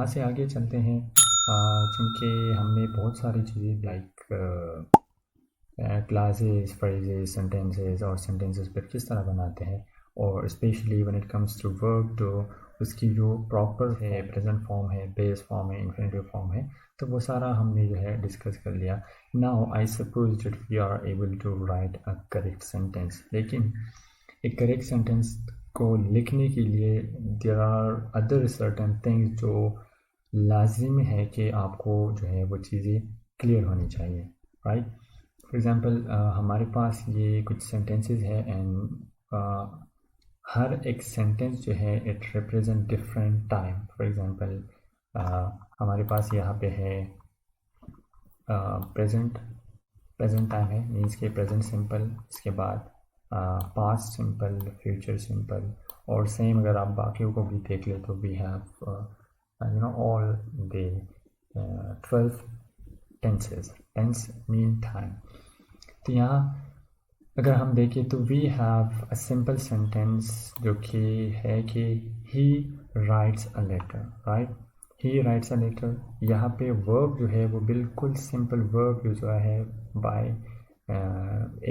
यहाँ से आगे चलते हैं। चूँकि हमने बहुत सारी चीज़ें लाइक क्लासेस, फ्रेजेस, सेंटेंसेस और सेंटेंसेस पर किस तरह बनाते हैं, और specially when it comes to verb तो उसकी जो प्रॉपर है, प्रेजेंट फॉर्म है, बेस फॉर्म है, इंफिनिटिव फॉर्म है, तो वो सारा हमने जो है डिस्कस कर लिया। Now I suppose that we are able to write a correct sentence, लेकिन एक करेक्ट सेंटेंस को लिखने के लिए there are other certain things जो लाजिम है कि आपको जो है वो चीज़ें क्लियर होनी चाहिए, राइट। फॉर एग्ज़ाम्पल हमारे पास ये कुछ सेंटेंसेस है एंड हर एक सेंटेंस जो है it represent different time. For example हमारे पास यहाँ पे है प्रेजेंट टाइम है, मीन्स के प्रेजेंट सिंपल, इसके बाद पास्ट सिंपल, फ्यूचर सिंपल, और सेम अगर आप बाकियों को भी देख ले तो we have all the 12 tenses. Tense mean time. तो यहाँ अगर हम देखें तो we have a simple sentence जो कि है कि he writes a letter, right. He writes a letter, यहाँ पे वर्ब जो है वो बिल्कुल सिंपल वर्ब यूज हुआ है by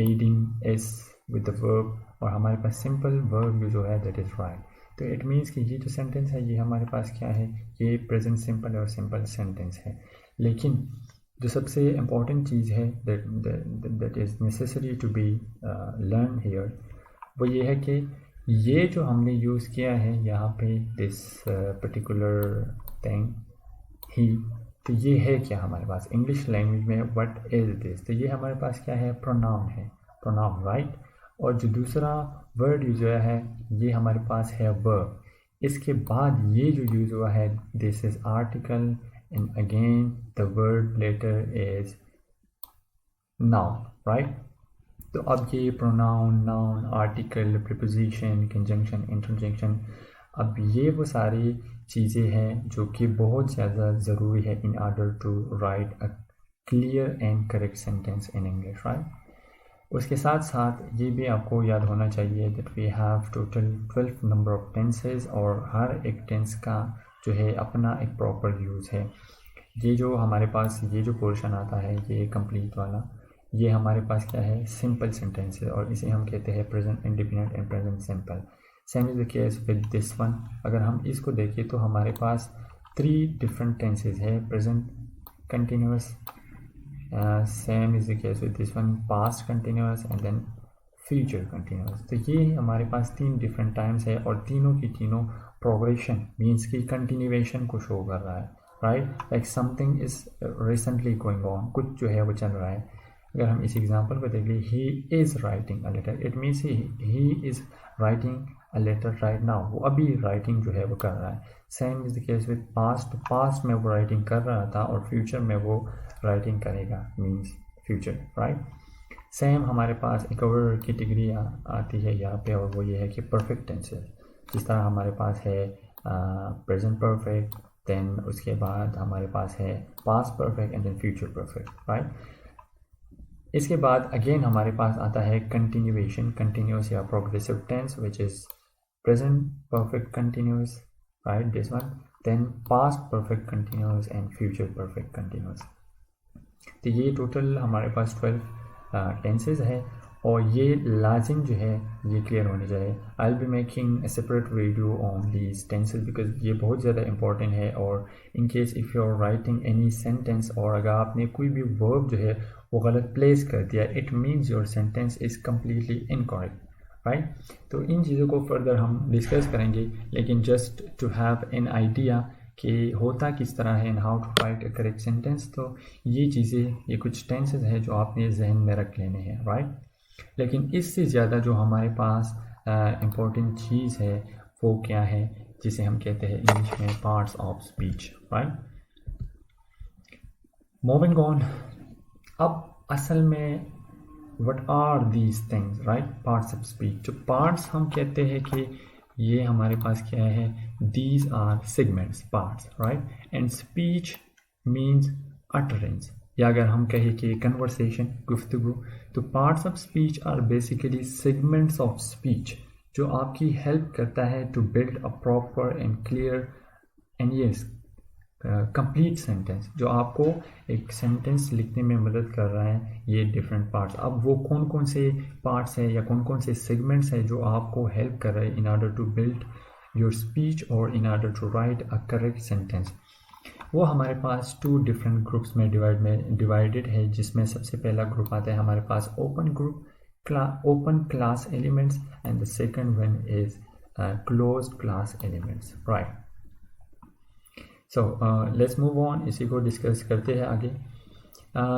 adding S with the verb, और हमारे पास सिंपल वर्ब यूज हुआ है दैट इज राइट। तो इट मीन्स कि ये जो सेंटेंस है ये हमारे पास क्या है, ये प्रेजेंट सिंपल और सिंपल सेंटेंस है। लेकिन जो सबसे इम्पॉर्टेंट चीज़ है that is necessary to be learn here, वो ये है कि ये जो हमने यूज़ किया है यहाँ पे दिस पर्टिकुलर थिंग ही, तो ये है क्या हमारे पास इंग्लिश लैंग्वेज में व्हाट इज दिस, तो ये हमारे पास क्या है, प्रोनाउन है, प्रोनाउन, राइट। और जो दूसरा वर्ड यूज हुआ है ये हमारे पास है वर्ब। इसके बाद ये जो यूज हुआ है this is article, and again the word later is noun, right। तो अब ये pronoun, noun, article, preposition, conjunction, interjection, अब ये वो सारी चीज़ें हैं जो कि बहुत ज़्यादा ज़रूरी है in order to write a clear and correct sentence in English, right। उसके साथ साथ ये भी आपको याद होना चाहिए that we have total 12 number of tenses, और हर एक टेंस का जो है अपना एक प्रॉपर यूज़ है। ये जो हमारे पास ये जो पोर्शन आता है ये कंप्लीट वाला, ये हमारे पास क्या है, सिंपल सेंटेंस है, और इसे हम कहते हैं present independent and present simple. Same is the case with this one. अगर हम इसको देखें तो हमारे पास 3 डिफरेंट टेंसेज है, present continuous, same is the case with this one, past continuous and then future continuous. तो ये हमारे पास 3 डिफरेंट टाइम्स है, और तीनों की तीनों प्रोग्रेशन मीन्स की कंटिन्यूएशन को शो कर रहा है, right. Like something is recently going on, कुछ जो है वो चल रहा है। अगर हम इस एग्जांपल को देख लें, he is writing a letter, it means he is writing a letter right now, वो अभी राइटिंग जो है वो कर रहा है। Same is the case with past, past में वो राइटिंग कर रहा था और फ्यूचर में वो राइटिंग करेगा, मीन्स फ्यूचर, राइट। सेम हमारे पास एक और कैटेगरी आती है यहाँ पे, और वो ये है कि परफेक्ट टेंसेस। जिस तरह हमारे पास है प्रेजेंट परफेक्ट, देन उसके बाद हमारे पास है past perfect and then future perfect, right. इसके बाद अगेन हमारे पास आता है कंटिन्यूएशन, कंटिन्यूस या progressive tense which is present perfect continuous, right, this one, then past perfect continuous and future perfect continuous. तो ये टोटल हमारे पास 12 टेंसेज है, और ये लाजिम जो है ये क्लियर होनी चाहिए। I will be making a separate video on these tenses because ये बहुत ज़्यादा इंपॉर्टेंट है, और in case if you are writing any sentence और अगर आपने कोई भी वर्ब जो है वो गलत प्लेस कर दिया, it means your sentence is completely incorrect, right. तो इन चीज़ों को फर्दर हम डिस्कस करेंगे, लेकिन just to have an idea कि होता किस तरह है and how to write a correct sentence, तो ये चीज़ें, ये कुछ टेंसेज है जो आपने जहन में रख लेने हैं, राइट। लेकिन इससे ज़्यादा जो हमारे पास इम्पोर्टेंट चीज़ है वो क्या है, जिसे हम कहते हैं इंग्लिश में parts of speech, right. Moving on, अब असल में what are these things, right, parts of speech. जो पार्ट्स हम कहते हैं कि ये हमारे पास क्या है, these are segments, parts, right, and speech means utterance, या अगर हम कहें कि कन्वर्सेशन, गुफ्तगू, तो parts of speech are basically segments of speech जो आपकी हेल्प करता है to build a proper and clear and yes complete sentence जो आपको एक सेंटेंस लिखने में मदद कर रहा है, ये डिफरेंट पार्ट्स। अब वो कौन कौन से पार्ट्स हैं या कौन कौन से सेगमेंट्स हैं जो आपको हेल्प कर रहे हैं in order to build your speech और in order to write a correct sentence, वो हमारे पास 2 डिफरेंट ग्रुप्स में डिवाइडेड है। जिसमें सबसे पहला ग्रुप आता है हमारे पास open group, open class elements, and the second one is closed class elements, right? So let's move on, इसी को डिस्कस करते हैं आगे।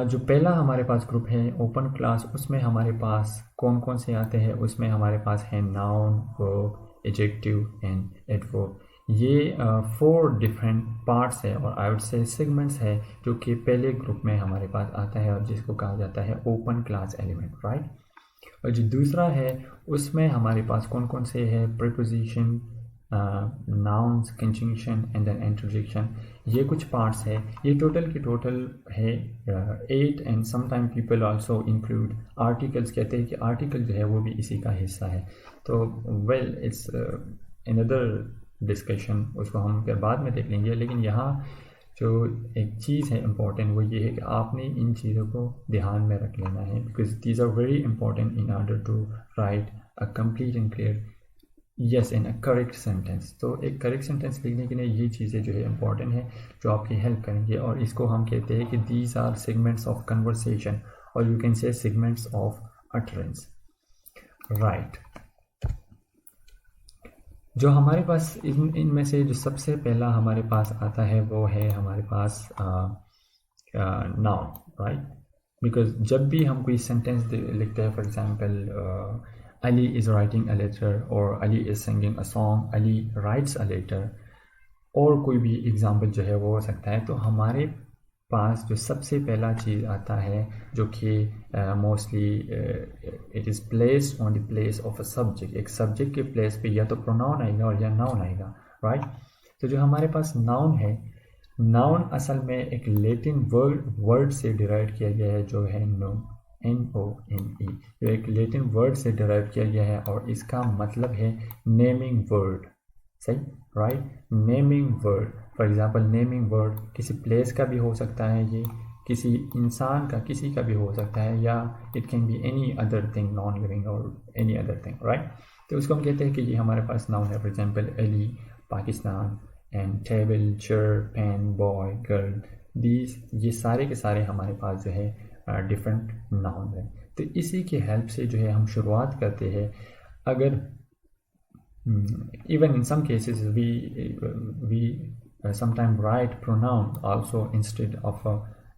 जो पहला हमारे पास ग्रुप है ओपन क्लास, उसमें हमारे पास कौन कौन से आते हैं? उसमें हमारे पास है noun, verb, adjective and adverb. ये 4 डिफरेंट पार्ट्स है और आई वुड से सेगमेंट्स है जो कि पहले ग्रुप में हमारे पास आता है और जिसको कहा जाता है ओपन क्लास एलिमेंट, राइट? और जो दूसरा है उसमें हमारे पास कौन कौन से है? Preposition, nouns, conjunction and then interjection. ये कुछ पार्ट्स है, ये टोटल की टोटल है 8 and sometime people also include articles. कहते हैं कि आर्टिकल जो है वो भी इसी का हिस्सा है। तो वेल इट्स अनदर डिस्कशन, उसको हम फिर बाद में देख लेंगे। लेकिन यहाँ जो एक चीज़ है इम्पॉर्टेंट वो ये है कि आपने इन चीज़ों को ध्यान में रख लेना है, because these are very important in order to write a complete and clear yes in a correct sentence. तो एक करेक्ट सेंटेंस लिखने के लिए ये चीज़ें जो है इम्पॉर्टेंट है जो आपकी हेल्प करेंगे, और इसको हम कहते हैं कि these are segments of conversation, और you can say segments of utterance, right? जो हमारे पास इनमें से जो सबसे पहला हमारे पास आता है वो है हमारे पास नाउन, राइट? बिकॉज जब भी हम कोई सेंटेंस लिखते हैं, for example Ali is writing a letter और Ali is singing a song, Ali writes a letter, और कोई भी एग्जांपल जो है वो हो सकता है। तो हमारे पास जो सबसे पहला चीज़ आता है जो कि mostly it is placed on the place of a subject, एक सब्जेक्ट के प्लेस पे या तो प्रोनाउन आएगा और या नाउन आएगा, राइट? तो जो हमारे पास नाउन है, नाउन असल में एक लैटिन वर्ड से डिराइव किया गया है जो है NONE, जो एक लैटिन वर्ड से डिराइव किया गया है और इसका मतलब है नेमिंग वर्ड, सही, right? Naming word, for example naming word किसी प्लेस का भी हो सकता है, ये किसी इंसान का, किसी का भी हो सकता है, या it can be any other thing, non living और एनी अदर थिंग, राइट? तो उसको हम कहते हैं कि ये हमारे पास नाउन है। For example Ali, Pakistan, and table, chair, pen, boy, girl, these, ये सारे के सारे हमारे पास जो है डिफरेंट नाउन है। तो इसी की हेल्प से जो है हम शुरुआत करते हैं। अगर even in some cases we sometimes write pronoun also instead of a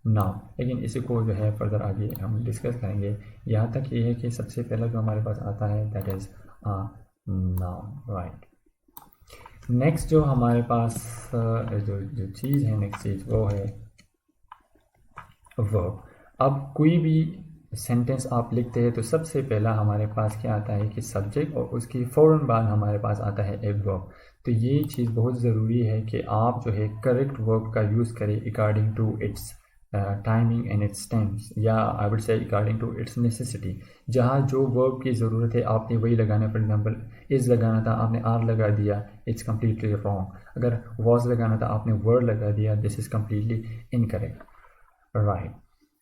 noun, लेकिन इसी को जो है फर्दर आगे हम डिस्कस करेंगे। यहाँ तक ये है कि सबसे पहला जो हमारे पास आता है that is noun, right? Next जो हमारे पास जो चीज़ है, नेक्स्ट चीज़ वो है वर्ब। अब कोई भी सेंटेंस आप लिखते हैं तो सबसे पहला हमारे पास क्या आता है कि सब्जेक्ट, और उसकी फ़ौरन बाद हमारे पास आता है एक वर्ब। तो ये चीज़ बहुत ज़रूरी है कि आप जो है करेक्ट वर्ब का यूज़ करें according to its timing and its tense, या I would say according to its necessity. जहाँ जो वर्ब की ज़रूरत है आपने वही लगाना। फॉर एग्जांपल इज़ लगाना था, आपने आर लगा दिया, इट्स कम्प्लीटली रॉन्ग। अगर वॉज लगाना था, आपने वर्ड लगा दिया, this is completely incorrect, right?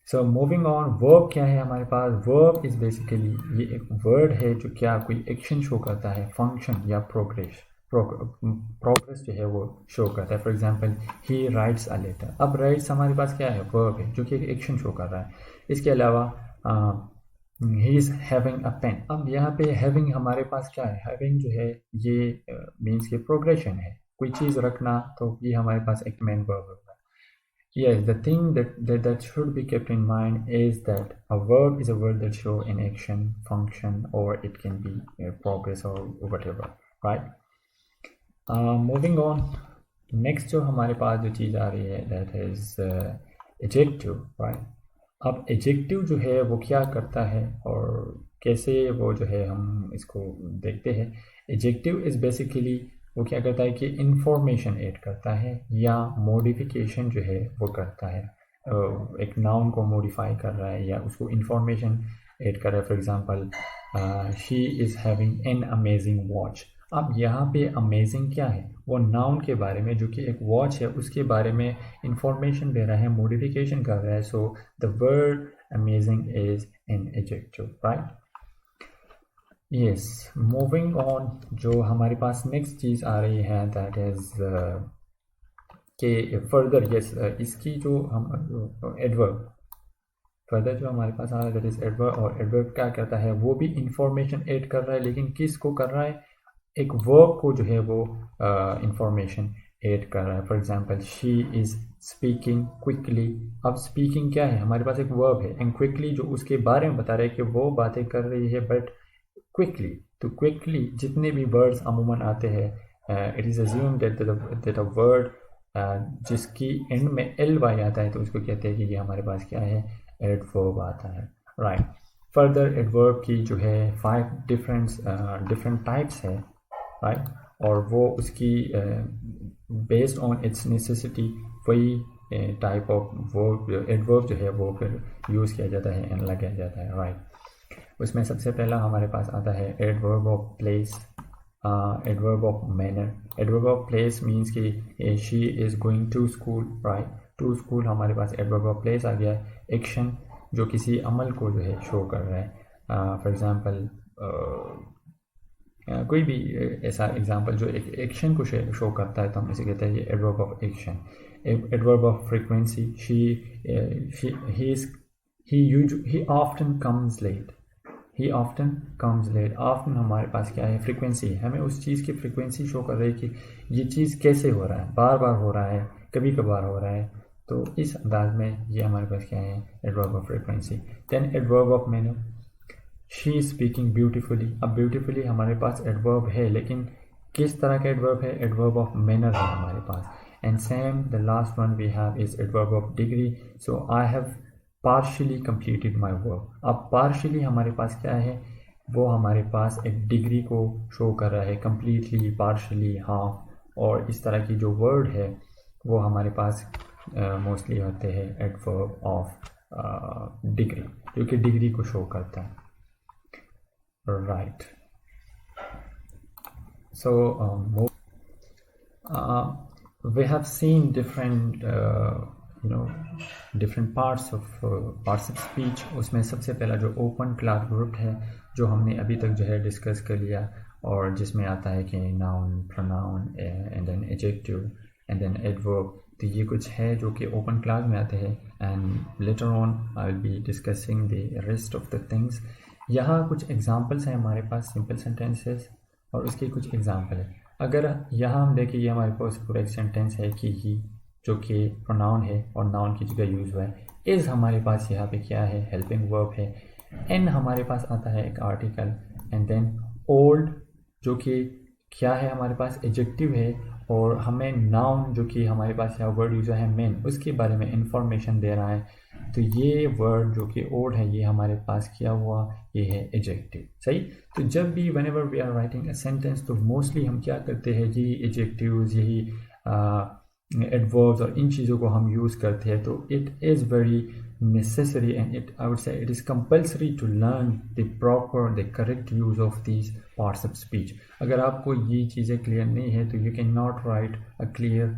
So moving on, verb क्या है हमारे पास? वर्ब इज़ बेसिकली ये एक वर्ड है जो क्या कोई एक्शन शो करता है, फंक्शन या प्रोग्रेस जो है वो शो करता है। For example he writes a letter. अब राइट्स हमारे पास क्या है? वर्ब है जो कि एक एक्शन शो कर रहा है। इसके अलावा he is having a pen. अब यहाँ पे हैविंग हमारे पास क्या है? हैविंग जो है ये मीन्स के प्रोग्रेशन है, कोई चीज़ रखना, तो ये हमारे पास एक मेन वर्ब है। Yes, the thing that should be kept in mind is that a verb is a word that show an action, function, or it can be progress or whatever, right? Moving on, next जो हमारे पास जो चीज़ आ रही है that is adjective, right? अब adjective जो है वो क्या करता है और कैसे वो जो है हम इसको देखते हैं। adjective is basically वो क्या करता है कि इंफॉर्मेशन ऐड करता है या मॉडिफिकेशन जो है वो करता है, एक नाउन को मॉडिफाई कर रहा है या उसको इंफॉर्मेशन ऐड कर रहा है। For example she is having an amazing watch. अब यहाँ पे अमेजिंग क्या है, वो नाउन के बारे में, जो कि एक वॉच है उसके बारे में इंफॉर्मेशन दे रहा है, मॉडिफिकेशन कर रहा है. So the word amazing is an adjective, right. Yes, moving on. जो हमारे पास नेक्स्ट चीज़ आ रही है दैट इज़ के फर्दर. यस, इसकी जो हम एडवर्ब फर्दर जो हमारे पास आ रहा है दैट इज एडवर्ब. और एडवर्ब क्या करता है, वो भी इंफॉर्मेशन ऐड कर रहा है, लेकिन किस को कर रहा है, एक वर्ब को जो है वो इंफॉर्मेशन ऐड कर रहा है. For example, she is speaking quickly. अब स्पीकिंग क्या है, हमारे पास एक वर्ब है, एंड क्विकली जो उसके बारे में बता रहा है कि वो बातें कर रही है बट क्विकली. तो क्विकली जितने भी वर्ड्स अमूमन आते हैं, it is assume that a word जिसकी एंड में एल वाई आता है तो उसको कहते हैं कि ये हमारे पास क्या है, एडवर्ब आता है, राइट. फर्दर एडवर्ब की जो है 5 डिफरेंट टाइप्स है, राइट. और वो उसकी बेस्ड ऑन इट्स नेसेसिटी वही टाइप ऑफ वर्ब एडवर्ब जो है वो फिर यूज़ किया जाता है एंड लगाया जाता है, राइट. उसमें सबसे पहला हमारे पास आता है adverb of place, adverb of manner. Adverb of place means कि she is going to school, right. To school हमारे पास एडवर्ब ऑफ प्लेस आ गया. एक्शन जो किसी अमल को जो है शो कर रहा है. फॉर एग्जांपल कोई भी ऐसा एग्जांपल जो एक एक्शन को शो करता है तो हम इसे कहते हैं ये adverb of action. Adverb of frequency, he often comes late. He often comes late. Often हमारे पास क्या है, फ्रीक्वेंसी है, हमें उस चीज़ की फ्रीक्वेंसी शो कर रही है कि ये चीज़ कैसे हो रहा है, बार बार हो रहा है, कभी कभार हो रहा है. तो इस अंदाज में ये हमारे पास क्या है, adverb of frequency. Then adverb of manner, she is speaking beautifully. अब ब्यूटीफुली हमारे पास एडवर्ब है, लेकिन किस तरह का एडवर्ब है, एडवर्ब ऑफ मैनर है हमारे पास. And same the last one we have is adverb of degree. So I have partially completed my work. अब पार्शली हमारे पास क्या है, वो हमारे पास एक डिग्री को शो कर रहा है, कंप्लीटली, पार्शली, हाफ. और इस तरह की जो वर्ड है वो हमारे पास मोस्टली होते हैं एडवर्ब ऑफ डिग्री, जो कि डिग्री को शो करता है, right. So we have seen different different parts of speech. उसमें सबसे पहला जो ओपन क्लास ग्रुप है जो हमने अभी तक जो है डिस्कस कर लिया, और जिसमें आता है कि noun, pronoun and then adjective and then adverb. तो ये कुछ है जो कि ओपन क्लास में आते हैं, and later on I will be discussing the rest of the things. यहाँ कुछ एग्जांपल्स हैं हमारे पास, सिंपल सेंटेंसेस, और उसके कुछ एग्जांपल है. अगर यहाँ हम देखें, ये हमारे पास पूरा एक सेंटेंस है कि ही, जो कि प्रोनाउन है और नाउन की जगह यूज़ हुआ है. इज़ हमारे पास यहाँ पे क्या है, हेल्पिंग वर्ब है. एन हमारे पास आता है एक आर्टिकल. एंड देन ओल्ड जो कि क्या है हमारे पास, एडजेक्टिव है. और हमें नाउन जो कि हमारे पास यहाँ वर्ड यूज़ है मैन, उसके बारे में इंफॉर्मेशन दे रहा है. तो ये वर्ड जो कि ओल्ड है ये हमारे पास क्या हुआ, ये है एडजेक्टिव, सही. तो जब भी whenever we are writing a sentence तो मोस्टली हम क्या करते हैं, यही एडजेक्टिव्स, यही एडवर्ब्स और इन चीज़ों को हम यूज़ करते हैं. तो it is very necessary and I would say it is compulsory to learn the correct use of these parts of speech. अगर आपको ये चीज़ें क्लियर नहीं है तो you cannot write a clear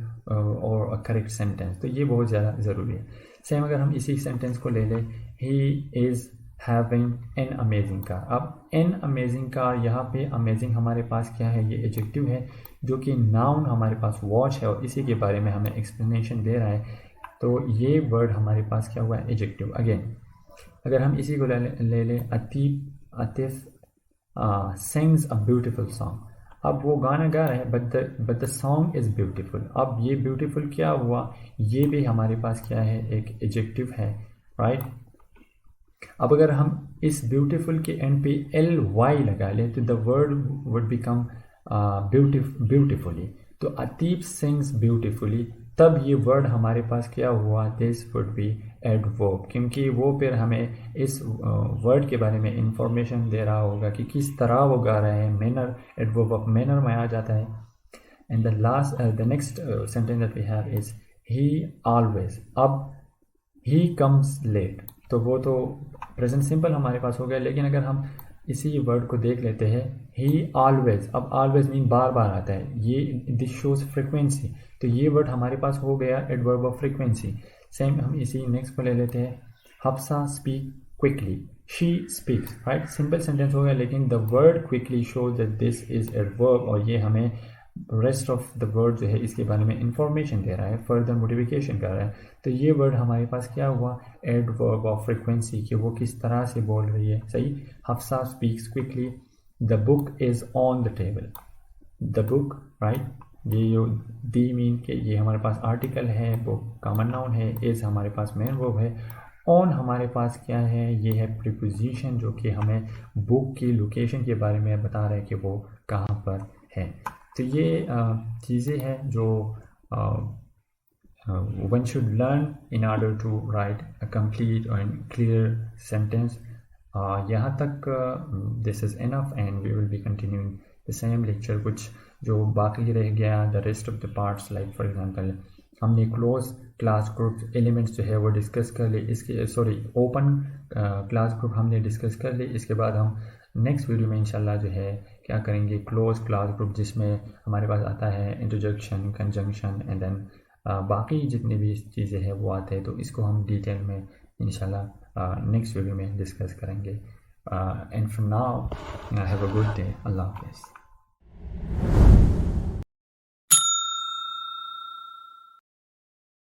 or a correct sentence. तो ये बहुत ज़्यादा ज़रूरी है. सेम अगर हम इसी सेंटेंस को ले लें, he is having an amazing car. अब an amazing car, यहाँ पे amazing हमारे पास क्या है, ये एडजेक्टिव है, जो कि नाउन हमारे पास वॉच है और इसी के बारे में हमें एक्सप्लेनेशन दे रहा है. तो ये वर्ड हमारे पास क्या हुआ है, एडजेक्टिव. अगेन अगर हम इसी को ले लें, Atif sings a beautiful song. अब वो गाना गा रहा है but the song is beautiful. अब ये ब्यूटीफुल क्या हुआ, ये भी हमारे पास क्या है, एक एडजेक्टिव है, राइट. अब अगर हम इस ब्यूटीफुल के एंड पे ly लगा लें तो the word would become beautifully. तो आतिफ सिंग्स ब्यूटीफुली, तब ये वर्ड हमारे पास क्या हुआ, दिस वुड बी एडवर्ब, क्योंकि वो फिर हमें इस वर्ड के बारे में इंफॉर्मेशन दे रहा होगा कि किस तरह वो गा रहे हैं. मैनर, एडवर्ब ऑफ मैनर में आ जाता है. And the next sentence that we have is he always. अब ही कम्स लेट, तो वो तो प्रेजेंट सिंपल हमारे पास हो गया. लेकिन अगर हम इसी वर्ड को देख लेते हैं, ही ऑलवेज। अब ऑलवेज मीन बार बार आता है, ये दिस शोज फ्रिक्वेंसी, तो ये वर्ड हमारे पास हो गया एडवर्ब ऑफ फ्रिक्वेंसी। सेम हम इसी नेक्स्ट को ले लेते हैं, Hafsa speak quickly, she speaks, right, simple sentence हो गया, लेकिन the word quickly shows that this is a verb, और ये हमें रेस्ट ऑफ द वर्ड जो है इसके बारे में इंफॉर्मेशन दे रहा है, फर्दर मोटिफिकेशन कर रहा है। तो ये वर्ड हमारे पास क्या हुआ, एडवर्ब ऑफ फ्रिक्वेंसी, कि वो किस तरह से बोल रही है। सही, Hafsa speaks quickly, the book is on the table, the book, right, ये जो दी मीन के ये हमारे पास आर्टिकल है, बुक कॉमन नाउन है, इज हमारे पास मेन वर्ब है, ऑन हमारे पास क्या है, ये है प्रीपोजिशन जो कि हमें बुक की लोकेशन के बारे में बता रहा है कि वो कहाँ पर है। तो ये चीज़ें हैं जो one should learn in order to write a complete and clear sentence. यहाँ तक this is enough and we will be continuing the same lecture. कुछ जो बाकी रह गया the rest of the parts, like for example हमने close class group elements जो है वो डिस्कस कर लिए, इसके ओपन क्लास ग्रुप हमने डिस्कस कर ली। इसके बाद हम नेक्स्ट वीडियो में इंशाल्लाह जो है क्या करेंगे, क्लोज क्लास ग्रुप जिसमें हमारे पास आता है इंटरजेक्शन, कंजंक्शन एंड देन बाकी जितनी भी चीज़ें हैं वो आते हैं, तो इसको हम डिटेल में इंशाल्लाह नेक्स्ट वीडियो में डिस्कस करेंगे। And for now have a good day, अल्लाह हाफिज़।